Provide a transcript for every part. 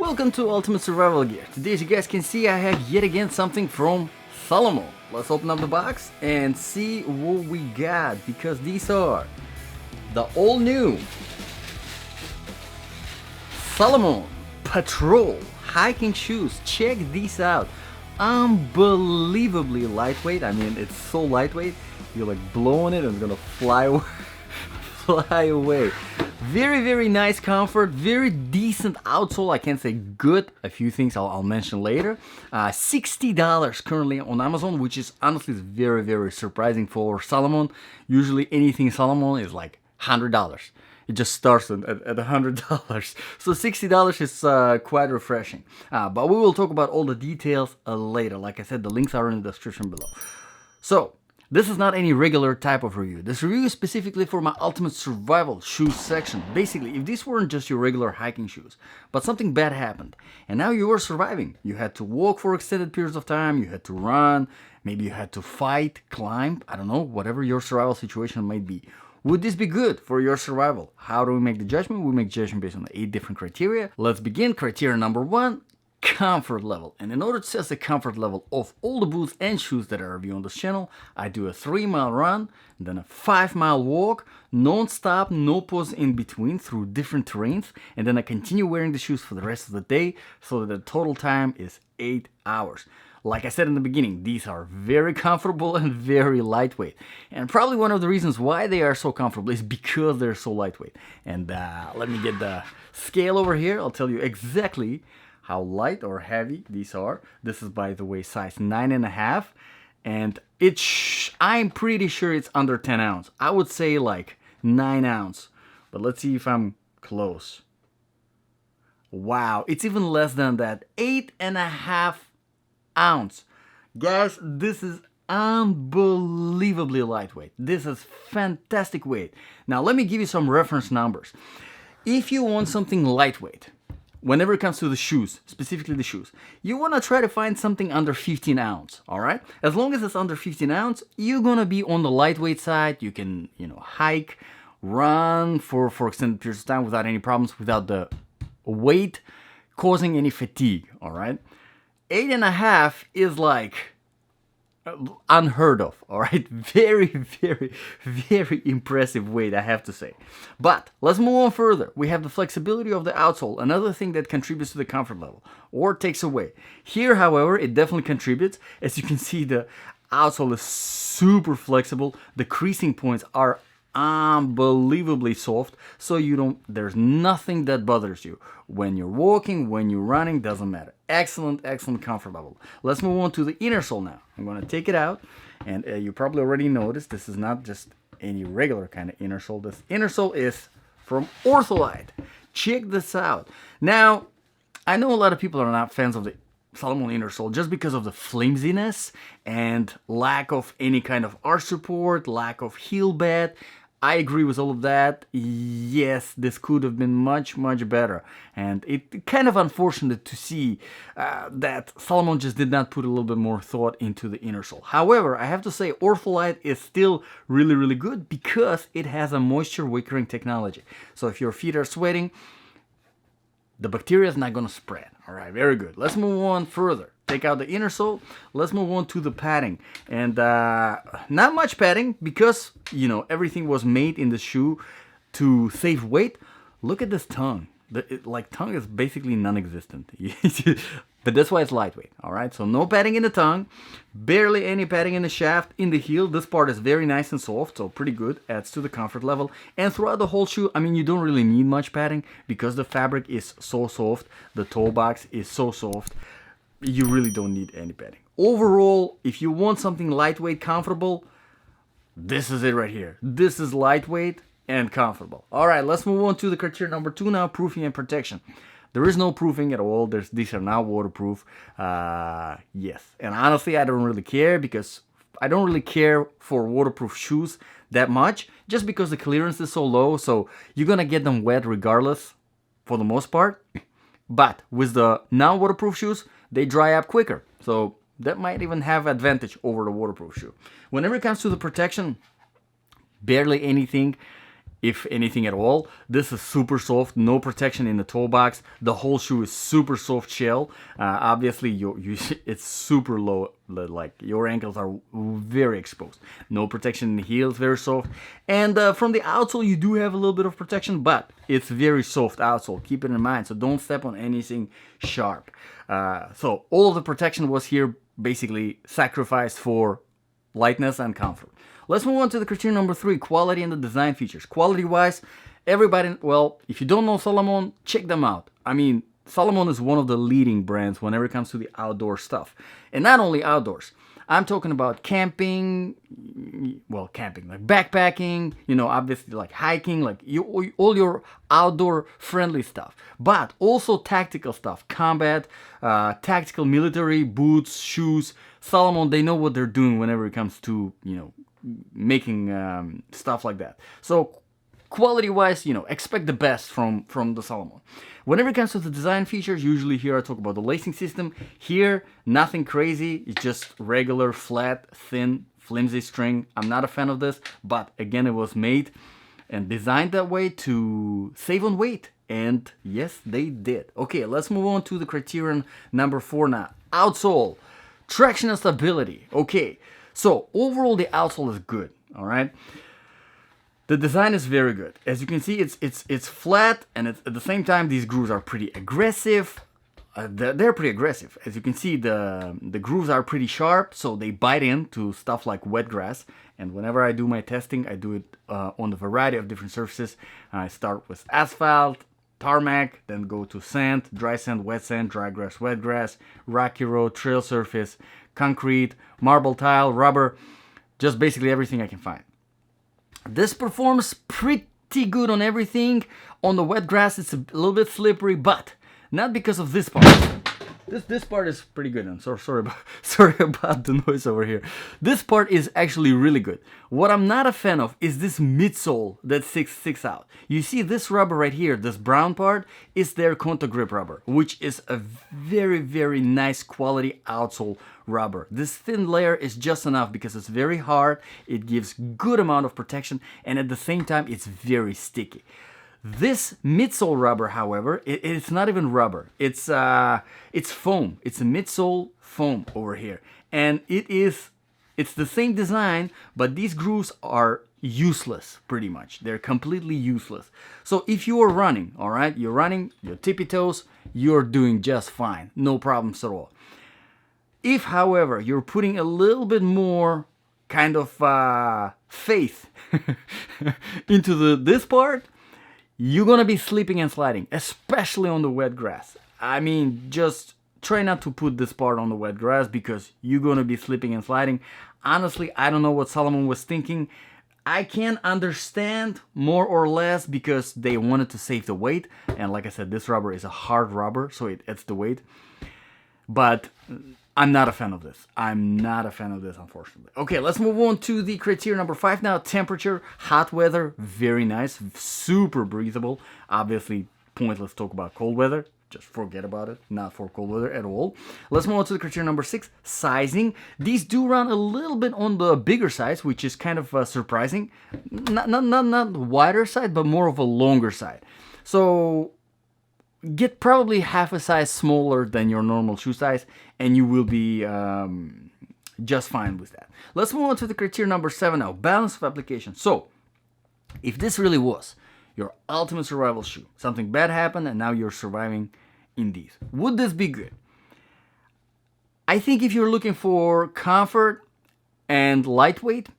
Welcome to Ultimate Survival Gear. Today, as you guys can see, I have yet again something from Salomon. Let's open up the box and see what we got, because these are the all new Salomon Patrol hiking shoes. Check these out. Unbelievably lightweight. I mean, it's so lightweight. You're like blowing it and it's gonna fly away. Fly away. Very nice comfort, very decent outsole. I can't say good, a few things I'll mention later. $60 currently on Amazon, which is honestly very surprising for Salomon. Usually anything Salomon is like $100. It just starts at $100. So $60 is quite refreshing. But we will talk about all the details later. Like I said, the links are in the description below. So this is not any regular type of review. This review is specifically for my ultimate survival shoes section. Basically, if these weren't just your regular hiking shoes, but something bad happened, and now you are surviving. You had to walk for extended periods of time, you had to run, maybe you had to fight, climb, I don't know, whatever your survival situation might be. Would this be good for your survival? How do we make the judgment? We make judgment based on 8 different criteria. Let's begin. Criteria number 1. Comfort level. And in order to assess the comfort level of all the boots and shoes that I review on this channel, I do a 3-mile run, then a 5-mile walk, non-stop, no pause in between through different terrains, and then I continue wearing the shoes for the rest of the day, so that the total time is 8 hours. Like I said in the beginning, these are very comfortable and very lightweight. And probably one of the reasons why they are so comfortable is because they're so lightweight. And let me get the scale over here. I'll tell you exactly how light or heavy these are. This is, by the way, size 9.5, and I'm pretty sure it's under 10 ounce. I would say like 9 ounce, but let's see if I'm close. Wow, it's even less than that. 8.5 ounce. Guys, this is unbelievably lightweight. This is fantastic weight. Now let me give you some reference numbers. If you want something lightweight, whenever it comes to the shoes, specifically the shoes, you want to try to find something under 15 ounce, all right? As long as it's under 15 ounce, you're going to be on the lightweight side. You can, hike, run for extended periods of time without any problems, without the weight causing any fatigue, all right? 8.5 is like unheard of, all right? Very impressive weight, I have to say. But let's move on further. We have the flexibility of the outsole, another thing that contributes to the comfort level or takes away. Here, however, it definitely contributes. As you can see, the outsole is super flexible. The creasing points are unbelievably soft, so there's nothing that bothers you when you're walking, when you're running, doesn't matter. Excellent comfort level. Let's move on to the inner sole now. I'm going to take it out, and you probably already noticed this is not just any regular kind of inner sole. This inner sole is from Ortholite. Check this out. Now, I know a lot of people are not fans of the Salomon inner sole just because of the flimsiness and lack of any kind of arch support, lack of heel bed. I agree with all of that. Yes, this could have been much better, and it's kind of unfortunate to see that Salomon just did not put a little bit more thought into the inner sole. However, I have to say Ortholite is still really good because it has a moisture wickering technology. So if your feet are sweating, the bacteria is not going to spread. All right, very good. Let's move on further. Take out the inner sole. Let's move on to the padding. And not much padding because, everything was made in the shoe to save weight. Look at this tongue. Tongue is basically non-existent. But that's why it's lightweight, all right? So no padding in the tongue, barely any padding in the shaft, in the heel. This part is very nice and soft, so pretty good, adds to the comfort level. And throughout the whole shoe, you don't really need much padding because the fabric is so soft, the toe box is so soft, you really don't need any padding. Overall, if you want something lightweight, comfortable, this is it right here. This is lightweight and comfortable. All right, let's move on to the criteria number 2 now, proofing and protection. There is no proofing at all. These are now waterproof. Yes, and honestly, I don't really care because I don't really care for waterproof shoes that much, just because the clearance is so low, so you're gonna get them wet regardless for the most part. But with the non-waterproof shoes, they dry up quicker, so that might even have advantage over the waterproof shoe. Whenever it comes to the protection, barely anything. if anything at all. This is super soft, no protection in the toe box. The whole shoe is super soft shell. Obviously, it's super low, like your ankles are very exposed. No protection in the heels, very soft. And from the outsole, you do have a little bit of protection, but it's very soft outsole. Keep it in mind, so don't step on anything sharp. So all of the protection was here basically sacrificed for lightness and comfort. Let's move on to the criteria number 3, quality and the design features. Quality-wise, everybody, well, if you don't know Salomon, check them out. I mean, Salomon is one of the leading brands whenever it comes to the outdoor stuff. And not only outdoors. I'm talking about camping, well, camping, like backpacking, you know, obviously like hiking, like all your outdoor friendly stuff. But also tactical stuff, combat, tactical military, boots, shoes. Salomon, they know what they're doing whenever it comes to, you know, making stuff like that. So quality-wise, you know, expect the best from the Salomon. Whenever it comes to the design features, usually here I talk about the lacing system. Here, nothing crazy. It's just regular, flat, thin, flimsy string. I'm not a fan of this, but again, it was made and designed that way to save on weight. And yes, they did. Okay, let's move on to the criterion number 4 now. Outsole, traction and stability. Okay, so overall the outsole is good, all right? The design is very good. As you can see, it's flat, and at the same time, these grooves are pretty aggressive. They're pretty aggressive. As you can see, the grooves are pretty sharp, so they bite into stuff like wet grass. And whenever I do my testing, I do it on a variety of different surfaces. I start with asphalt, tarmac, then go to sand, dry sand, dry grass, wet grass, rocky road, trail surface, concrete, marble tile, rubber, just basically everything I can find. This performs pretty good on everything. On the wet grass, it's a little bit slippery, but not because of this part. This part is pretty good. I'm so sorry about the noise over here. This part is actually really good. What I'm not a fan of is this midsole that sticks out. You see this rubber right here, this brown part, is their Contagrip rubber, which is a very, very nice quality outsole rubber. This thin layer is just enough because it's very hard, it gives good amount of protection, and at the same time, it's very sticky. This midsole rubber, however, it's not even rubber. It's foam. It's a midsole foam over here, and it's the same design, but these grooves are useless pretty much. They're completely useless. So if you are running, all right, you're running your tippy toes, you're doing just fine, no problems at all. If, however, you're putting a little bit more kind of faith into this part, you're gonna be slipping and sliding, especially on the wet grass. I mean, just try not to put this part on the wet grass because you're gonna be slipping and sliding. Honestly, I don't know what Salomon was thinking. I can understand more or less because they wanted to save the weight. And like I said, this rubber is a hard rubber, so it adds the weight. But I'm not a fan of this. I'm not a fan of this, unfortunately. Okay, let's move on to the criteria number 5 now. Temperature, hot weather, very nice, super breathable. Obviously, pointless to talk about cold weather. Just forget about it. Not for cold weather at all. Let's move on to the criteria number 6, sizing. These do run a little bit on the bigger size, which is kind of surprising. Not the wider side, but more of a longer side. So get probably half a size smaller than your normal shoe size, and you will be just fine with that. Let's move on to the criteria number 7 now, balance of application. So, if this really was your ultimate survival shoe, something bad happened and now you're surviving in these, would this be good? I think if you're looking for comfort and lightweight,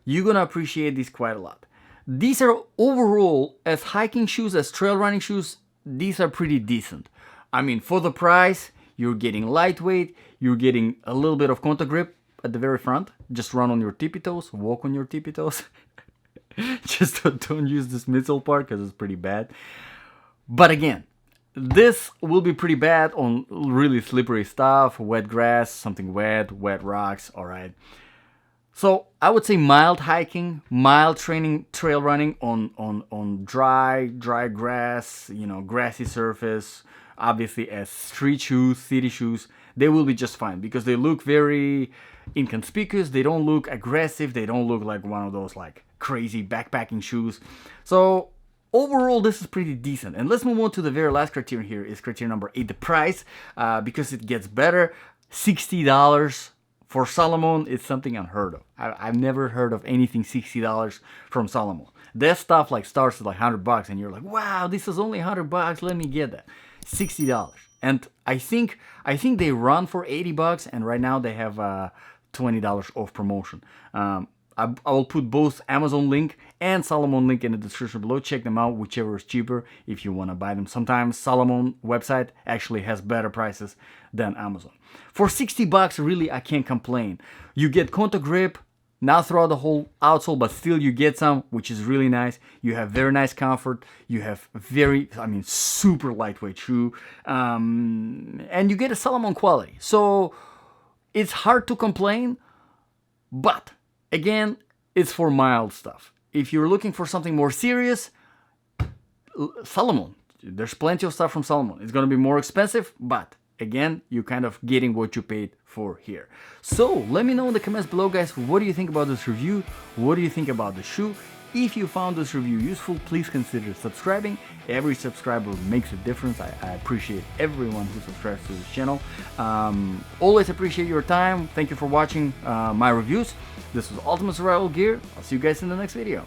you're gonna appreciate these quite a lot. These are overall, as hiking shoes, as trail running shoes, these are pretty decent. I mean, for the price, you're getting lightweight, you're getting a little bit of Contagrip at the very front. Just run on your tippy toes, walk on your tippy toes. Just don't use this midsole part because it's pretty bad. But again, this will be pretty bad on really slippery stuff, wet grass, something wet rocks, all right. So I would say mild hiking, mild trail running on dry grass, you know, grassy surface. Obviously, as street shoes, city shoes, they will be just fine because they look very inconspicuous. They don't look aggressive. They don't look like one of those like crazy backpacking shoes. So overall, this is pretty decent. And let's move on to the very last criterion here, is criterion number 8, the price, because it gets better. $60 for Salomon is something unheard of. I've never heard of anything $60 from Salomon. That stuff like starts at like $100 and you're like, wow, this is only $100, let me get that. $60. And I think they run for $80, and right now they have $20 off promotion. I will put both Amazon link and Salomon link in the description below. Check them out, whichever is cheaper if you want to buy them. Sometimes Salomon website actually has better prices than Amazon. For $60, really, I can't complain. You get Contagrip, not throughout the whole outsole, but still you get some, which is really nice. You have very nice comfort. You have super lightweight shoe. And you get a Salomon quality. So it's hard to complain, but again, it's for mild stuff. If you're looking for something more serious, Salomon. There's plenty of stuff from Salomon. It's going to be more expensive, but again, you're kind of getting what you paid for here. So let me know in the comments below, guys, what do you think about this review? What do you think about the shoe? If you found this review useful, please consider subscribing. Every subscriber makes a difference. I appreciate everyone who subscribes to this channel. Always appreciate your time. Thank you for watching my reviews. This was Ultimate Survival Gear. I'll see you guys in the next video.